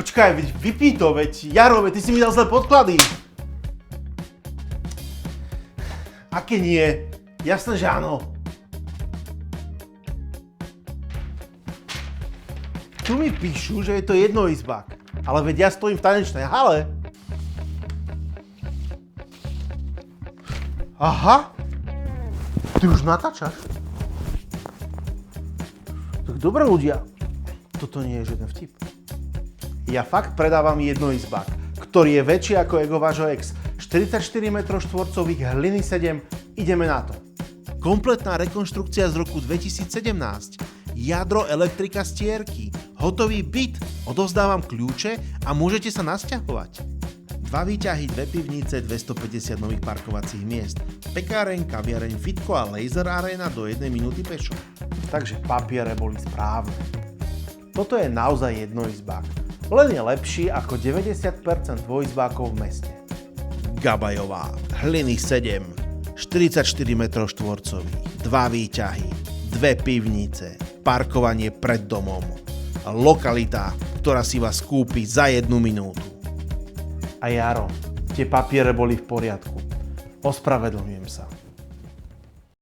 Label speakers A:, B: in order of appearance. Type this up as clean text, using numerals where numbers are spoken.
A: Počkaj, vypí to, veď Jaro, ty si mi dal zlé podklady. Aké nie? Jasné, že áno. Tu mi píšu, že je to jednoizbák. Ale veď ja stojím v tanečnej hale. Aha. Ty už natáčaš? Tak dobre ľudia. Toto nie je žiaden vtip. Ja fakt predávam jednoizbák, ktorý je väčší ako ego vášho ex. 44 m2, hliny 7, ideme na to. Kompletná rekonštrukcia z roku 2017. Jadro, elektrika, stierky. Hotový byt. Odovzdávam kľúče a môžete sa nasťahovať. 2 výťahy, 2 pivnice, 250 nových parkovacích miest. Pekáreň, kaviareň, fitko a laser arena do 1 minúty pešo. Takže papiere boli správne. Toto je naozaj jednoizbák. Len je lepší ako 90% dvojizbákov v meste. Gabajová, hliny 7, 44 m2, 2 výťahy, 2 pivnice, parkovanie pred domom. Lokalita, ktorá si vás kúpi za 1 minútu. A Jaro, tie papiere boli v poriadku. Ospravedlňujem sa.